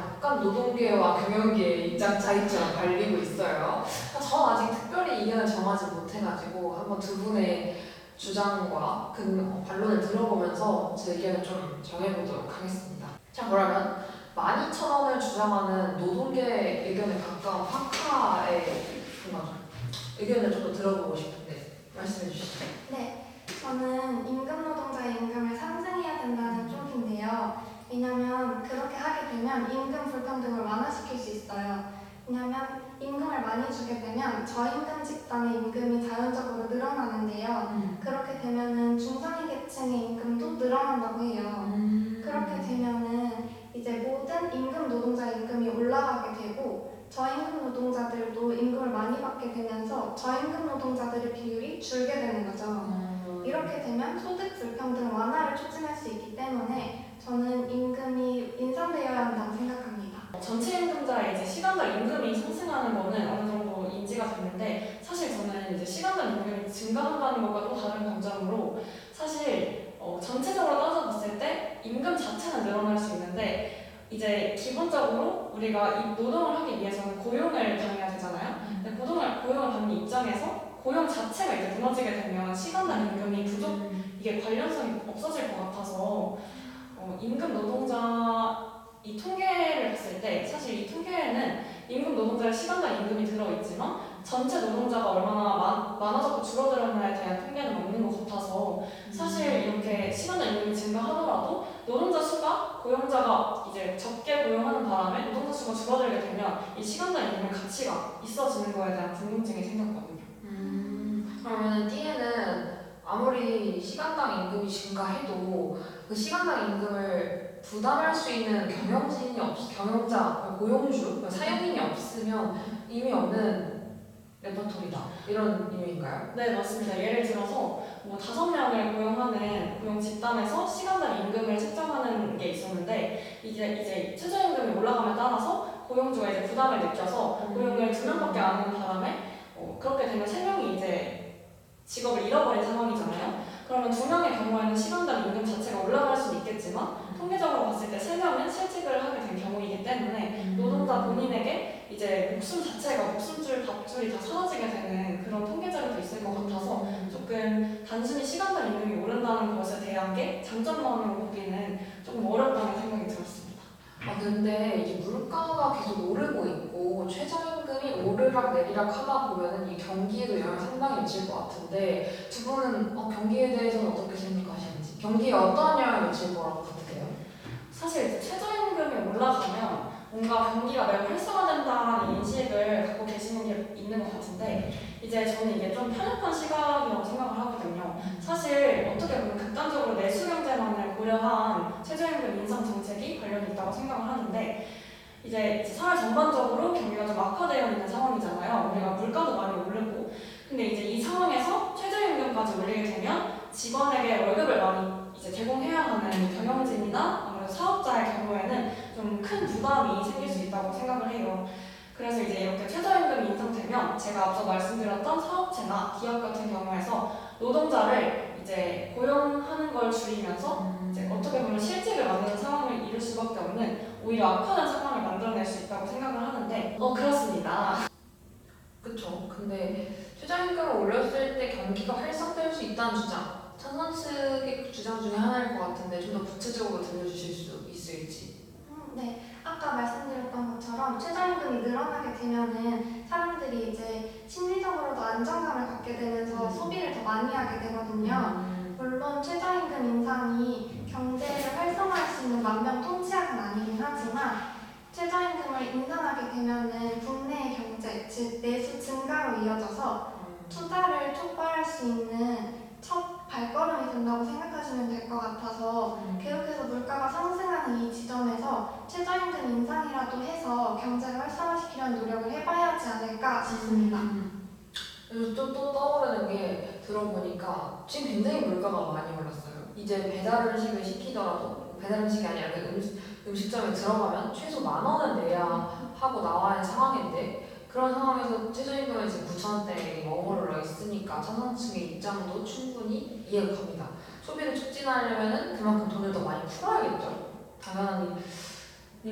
약간 노동계와 경영계의 입장 차이처럼 갈리고 있어요. 저는 아직 특별히 이견을 정하지 못해가지고 한번 두 분의 주장과 반론을 들어보면서 제 의견을 좀 정해보도록 하겠습니다. 자, 그러면 12,000원을 주장하는 노동계 의견에 가까운 화카의 의견을 좀 더 들어보고 싶은데 말씀해 주시죠. 네, 저는 임금 노동자의 임금을 상승해야 된다는 쪽인데요. 왜냐하면 그렇게 하게 되면 임금 불평등을 완화시킬 수 있어요. 왜냐하면 임금을 많이 주게 되면 저임금 집단의 임금이 자연적으로 늘어나는데요. 그렇게 되면은 중상위 계층의 임금도 늘어난다고 해요. 그렇게 되면은 이제 모든 임금 노동자 임금이 올라가게 되고 저임금 노동자들도 임금을 많이 받게 되면서 저임금 노동자들의 비율이 줄게 되는 거죠. 이렇게 되면 소득 불평등 완화를 촉진할 수 있기 때문에 저는 임금이 인상되어야 한다고 생각합니다. 전체 임금자의 이제 시간당 임금이 상승하는 거는 어느 정도 인지가 됐는데 사실 저는 이제 시간당 임금이 증가한다는 것과 또 다른 관점으로 사실 전체적으로 따져봤을 때 임금 자체는 늘어날 수 있는데 이제 기본적으로 우리가 이 노동을 하기 위해서는 고용을 당해야 되잖아요. 근데 고용을 받는 입장에서 고용 자체가 이제 무너지게 되면 시간당 임금이 이게 관련성이 없어질 것 같아서 임금 노동자 이 통계를 봤을 때 사실 이 통계에는 임금 노동자의 시간당 임금이 들어있지만 전체 노동자가 얼마나 많아졌고 줄어들었나에 대한 통계는 없는 것 같아서 사실 이렇게 시간당 임금이 증가하더라도 노동자 수가 고용자가 이제 적게 고용하는 바람에 노동자 수가 줄어들게 되면 이 시간당 임금의 가치가 있어지는 거에 대한 궁금증이 생겼거든요. 그러면 D에는 아무리 시간당 임금이 증가해도 그 시간당 임금을 부담할 수 있는 경영자, 고용주, 사용인이 없으면 의미 없는 레퍼토리다 이런 의미인가요? 네, 맞습니다. 예를 들어서 뭐 5명을 고용하는 고용 집단에서 시간당 임금을 책정하는 게 있었는데 이제 최저임금이 올라감에 따라서 고용주가 이제 부담을 느껴서 고용을 2명밖에 안 하는 바람에 그렇게 되면 3명이 이제 직업을 잃어버린 상황이잖아요. 그러면 2명의 경우에는 시간당 임금 자체가 올라갈 수는 있겠지만 통계적으로 봤을 때 3명은 실직을 하게 된 경우이기 때문에 노동자 본인에게 이제 목숨줄, 밥줄이 다 사라지게 되는 그런 통계 자료도 있을 것 같아서 조금 단순히 시간당 임금이 오른다는 것에 대한 게 장점만으로 보기는 조금 어렵다는 생각이 들었습니다. 근데 이제 물가가 계속 오르고 있고 최저임금이 오르락 내리락 하다 보면은 이 경기에도 영향이 상당히 미칠 것 같은데 두 분은 경기에 대해서는 어떻게 생각하시는지, 경기에 어떤 영향을 미칠 거라고 보세요? 사실 이제 최저임금이 올라가면 뭔가 경기가 매우 활성화된다는 인식을 갖고 계시는 게 있는 것 같은데 이제 저는 이게 좀 편협한 시각이라고 생각을 하거든요. 사실 어떻게 보면 극단적으로 내수 경제만을 고려한 최저임금 인상 정책이 관련이 있다고 생각을 하는데 이제 사회 전반적으로 경기가 좀 악화되어 있는 상황이잖아요. 우리가 물가도 많이 오르고 근데 이제 이 상황에서 최저임금까지 올리게 되면 직원에게 월급을 많이 이제 제공해야 하는 경영진이나 아무래도 사업자의 경우에는 좀 큰 부담이 생길 수 있다고 생각을 해요. 그래서 이제 이렇게 최저임금이 인상되면 제가 앞서 말씀드렸던 사업체나 기업 같은 경우에서 노동자를 이제 고용하는 걸 줄이면서 이제 어떻게 보면 실직을 만드는 상황을 이룰 수밖에 없는 오히려 악화된 상황을 만들어낼 수 있다고 생각을 하는데 그렇습니다. 그쵸. 근데 최저임금을 올렸을 때 경기가 활성될 수 있다는 주장, 찬성 측의 주장 중에 하나일 것 같은데 좀 더 구체적으로 들려주실 수 있을지. 네, 아까 말씀드렸던 것처럼 최저임금이 늘어나게 되면은 사람들이 이제 심리적으로도 안정감을 갖게 되면서 소비를 더 많이 하게 되거든요. 물론 최저임금 인상이 경제를 활성화할 수 있는 만병통치약은 아니긴 하지만 최저임금을 인상하게 되면은 국내의 경제, 즉 내수 증가로 이어져서 투자를 촉발할 수 있는 첫 발걸음이 된다고 생각하시면 될 것 같아서 계속해서 물가가 상승하는 이 지점에서 최저임금 인상이라도 해서 경제를 활성화시키려는 노력을 해봐야 하지 않을까 싶습니다. 그래서 또 떠오르는 게 들어보니까 지금 굉장히 물가가 많이 올랐어요. 이제 배달 음식을 시키더라도 배달 음식이 아니라 음식점에 들어가면 최소 10,000원은 내야 하고 나와야 하는 상황인데 그런 상황에서 최저임금은 지금 9,000원대에 머무르러 있으니까 찬성 측의 입장도 충분히 이해가 갑니다. 소비를 촉진하려면 그만큼 돈을 더 많이 풀어야겠죠. 당연히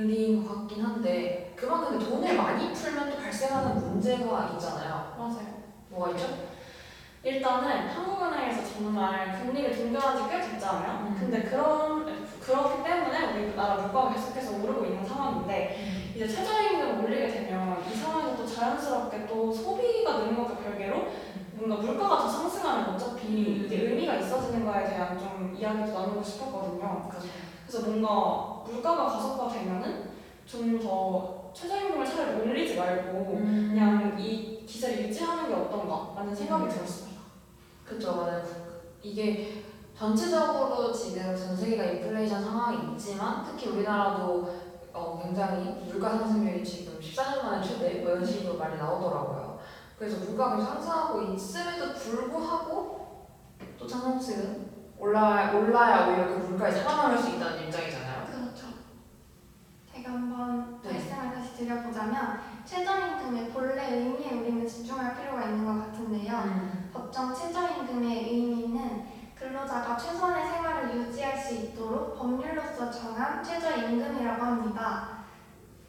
일인 것 같긴 한데 그만큼 돈을 많이 풀면 또 발생하는 문제가 있잖아요. 맞아요. 뭐가 있죠? 일단은 한국은행에서 정말 금리를 동결한 지 꽤 됐잖아요. 근데 그렇기 때문에 우리나라 물가가 계속해서 오르고 있는 상황인데 이제 최저임금 올리게 되면 이 상황에서 또 자연스럽게 또 소비가 느는 것과 별개로 뭔가 물가가 더 상승하면 어차피 이게 의미가 있어지는 거에 대한 좀 이야기도 나누고 싶었거든요. 그래서 뭔가 물가가 가속화되면은 좀 더 최저임금을 차라리 올리지 말고 그냥 이 기세를 유지하는 게 어떤가라는 생각이 들었습니다. 그쵸, 맞아요. 이게 전체적으로 지금 전 세계가 인플레이션 상황이 있지만 특히 우리나라도 굉장히 물가 상승률이 지금 14년 만에 최대 뭐 이런 식으로 말이 나오더라고요. 그래서 물가가 계속 상승하고 있음에도 불구하고 또 상당 측은 올라야 오히려 그 물가에 살아남을 수 있다는 입장이잖아요. 그렇죠. 제가 한번 네. 말씀을 다시 드려보자면 최저임금의 본래 의미에 우리는 집중할 필요가 있는 것 같은데요. 법정 최저임금의 의미는 근로자가 최선의 생활을 유지할 수 있도록 법률로서 정한 최저임금이라고 합니다.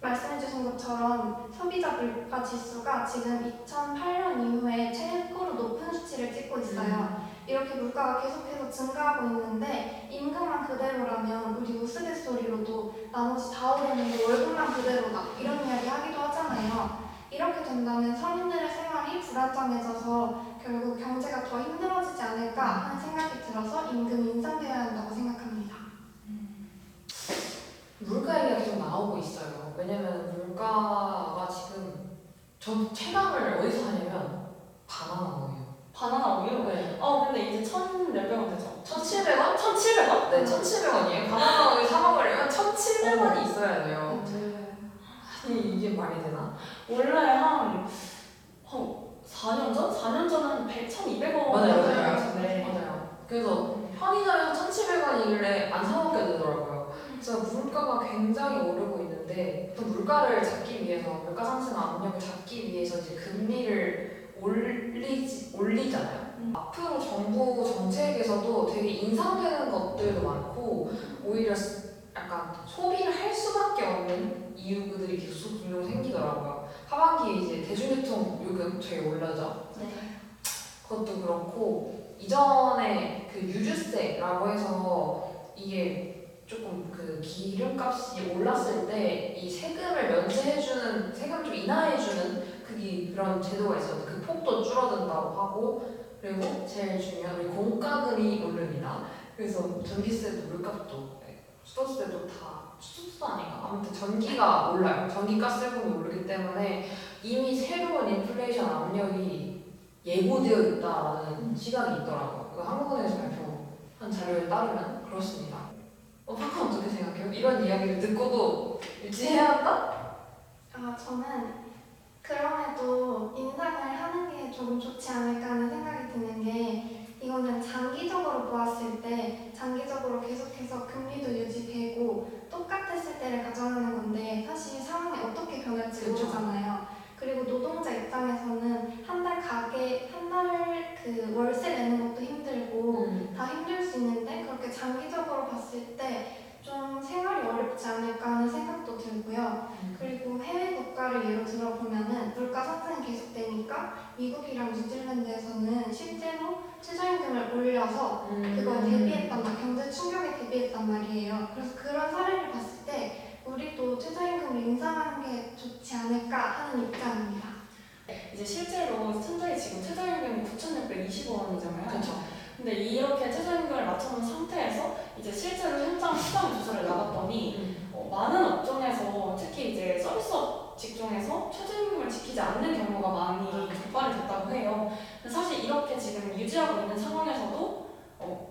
말씀해주신 것처럼 소비자 물가 지수가 지금 2008년 이후에 최고로 높은 수치를 찍고 있어요. 이렇게 물가가 계속해서 증가하고 있는데 임금만 그대로라면 우리 우스갯소리로도 나머지 다 오르는데 월급만 그대로다 이런 이야기 하기도 하잖아요. 이렇게 된다면 서민들의 생활이 불안정해져서 결국 경제가 더 힘들어지지 않을까 하는 생각이 들어서 임금이 인상되어야 한다고 생각합니다. 물가 얘기가 계속 나오고 있어요. 왜냐면 물가가 지금 전 체감을 어디서 하냐면 바나나 우유. 바나나 우유? 네. 근데 이제 1,000몇백 원 되죠? 1,700원? 1,700원? 네, 1,700원이에요. 바나나 우유 사 먹으려면 1,700원이 있어야 돼요. 아니 이게 말이 되나? 원래 한 4년 전? 4년 전은 1,200원 맞아요. 같은데 맞아요. 그래서 편의점에서 1,700원이길래 안 사 먹게 되더라고요. 그래서 물가가 굉장히 오르고 있는데 또 물가를 잡기 위해서 물가 상승 압력을 잡기 위해서 이제 금리를 올리잖아요. 앞으로 정부 정책에서도 되게 인상되는 것들도 많고 오히려 약간 소비를 할 수밖에 없는 이유들이 계속 종종 생기더라고요. 하반기에 이제 대중교통 요금 되게 올라죠. 네. 그것도 그렇고 이전에 그 유류세라고 해서 이게 조금 그 기름값이 올랐을 때 이 세금을 면세해주는 세금 좀 인하해주는 그런 제도가 있었는데 그 폭도 줄어든다고 하고 그리고 제일 중요한 우리 공과금이 오릅니다. 그래서 전기세도 물값도 수도세도 다 수도세도 아닌가? 아무튼 전기가 올라요. 전기가스요금이 오르기 때문에 이미 새로운 인플레이션 압력이 예고되어 있다라는 시각이 있더라고요. 그 한국은행에서 발표한 자료에 따르면 그렇습니다. 파카 어떻게 생각해요? 이런 이야기를 듣고도 유지해야 한다? 저는 그럼에도 인상을 하는 게 조금 좋지 않을까 하는 생각이 드는 게 이거는 장기적으로 보았을 때 장기적으로 계속해서 금리도 유지되고 똑같았을 때를 가정하는 건데 사실 상황이 어떻게 변할지 그쵸. 모르잖아요. 그리고 노동자 입장에서는 한 달 그 월세 내는 것도 힘들고 다 힘들 수 있는데 그렇게 장기적으로 봤을 때 좀 생활이 어렵지 않을까 하는 생각도 들고요. 그리고 해외 국가를 예로 들어보면은 물가 상승이 계속되니까 미국이랑 뉴질랜드에서는 실제로 최저임금을 올려서 그거에 대비했단 말, 경제 충격에 대비했단 말이에요. 그래서 그런 사례를 봤을 때 우리도 최저임금을 인상하는 게 좋지 않을까 하는 입장입니다. 이제 실제로 현재 지금 최저임금이 9,620원이잖아요. 그렇죠. 근데 이렇게 최저임금을 맞춰놓은 상태에서 이제 실제로 현장 시장 조사를 나갔더니 많은 업종에서 특히 이제 서비스업 직종에서 최저임금을 지키지 않는 경우가 많이 적발이 됐다고 해요. 근데 사실 이렇게 지금 유지하고 있는 상황에서도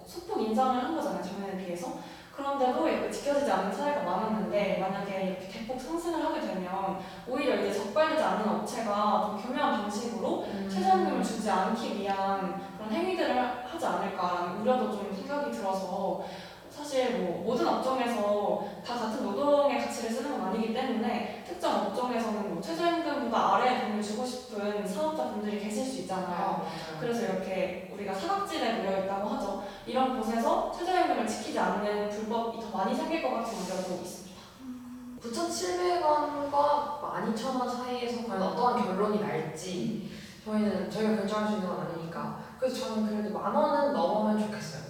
소폭 인상을 한 거잖아요, 전년에 비해서. 그런데도 이렇게 지켜지지 않는 사례가 많았는데 만약에 이렇게 대폭 상승을 하게 되면 오히려 이제 적발되지 않는 업체가 좀 교묘한 방식으로 최저임금을 주지 않기 위한 그런 행위들을 하지 않을까라는 우려도 좀 생각이 들어서 사실 뭐 모든 업종에서 다 같은 노동의 가치를 쓰는 건 아니기 때문에 특정 업종에서는 뭐 최저임금보다 아래의 돈을 주고 싶은 사업자분들이 계실 수 있잖아요. 그래서 이렇게 우리가 사각지대에 놓여 있다고 하죠. 이런 곳에서 최저임금을 지키지 않는 불법이 더 많이 생길 것 같은 우려도 있습니다. 9,700원과 12,000원 사이에서 과연 어떠한 결론이 날지 저희가 결정할 수 있는 건 아니니까. 그래서 저는 그래도 10,000원은 넘으면 좋겠어요.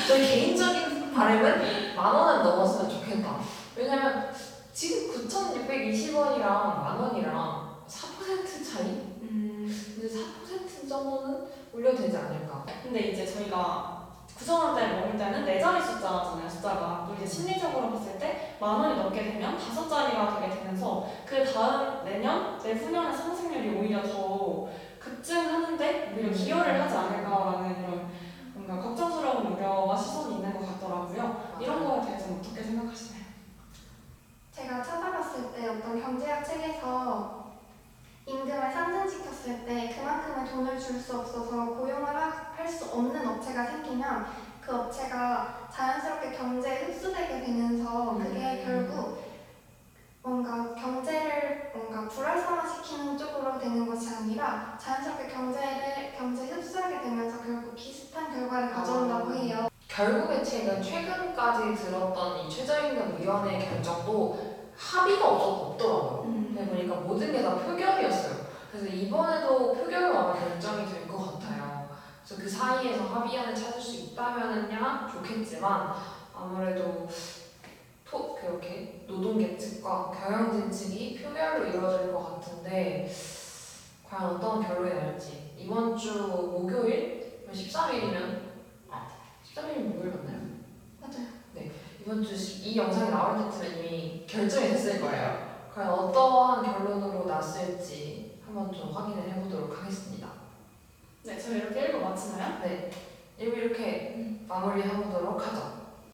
저희 개인적인 바람은 10,000원은 넘었으면 좋겠다. 왜냐면 지금 9,620원이랑 10,000원이랑 4% 차이? 근데 4% 정도는 올려도 되지 않을까? 근데 이제 저희가 9,000원대를 먹을 때는 4자리 숫자잖아요, 숫자가. 또 이제 심리적으로 봤을 때 10,000원이 넘게 되면 5자리가 되게 되면서 그 다음 내년, 내후년의 상승률이 오히려 더 급증하는데 오히려 기여를 하지 않을까라는 이런 뭔가 걱정스러운 우려와 시선이 있는 것 같더라고요. 이런 거에 대해서는 어떻게 생각하시나요? 제가 찾아봤을 때 어떤 경제학 책에서 임금을 상승시켰을 때 그만큼의 돈을 줄 수 없어서 고용을 할 수 없는 업체가 생기면 그 업체가 자연스럽게 경제에 흡수되게 되면서 그게 결국 뭔가 경제를 뭔가 불활성화시키는 쪽으로 되는 것이 아니라 자연스럽게 경제에 흡수하게 되면서 결국 비슷한 결과를 가져온다고 해요. 결국에 최근까지 들었던 이 최저임금위원회 결정도 합의가 없더라고요. 그러다 보니까 모든 게 다 표결이었어요. 그래서 이번에도 표결로 아마 결정이 될 것 같아요. 그래서 그 사이에서 합의안을 찾을 수 있다면야 좋겠지만 아무래도 그렇게 노동계 측과 경영진 측이 표결로 이루어질 것 같은데 과연 어떤 결론이 날지. 이번 주 목요일 13일이면 13일이면 목요일 맞나요? 맞아요. 이번 주 이 영상이 나올 때쯤에 이미 결정이 됐을 거예요. 과연 어떠한 결론으로 났을지 한번 좀 확인을 해보도록 하겠습니다. 네, 저희 이렇게 1부 마치나요? 네, 이렇게 마무리해보도록 하죠.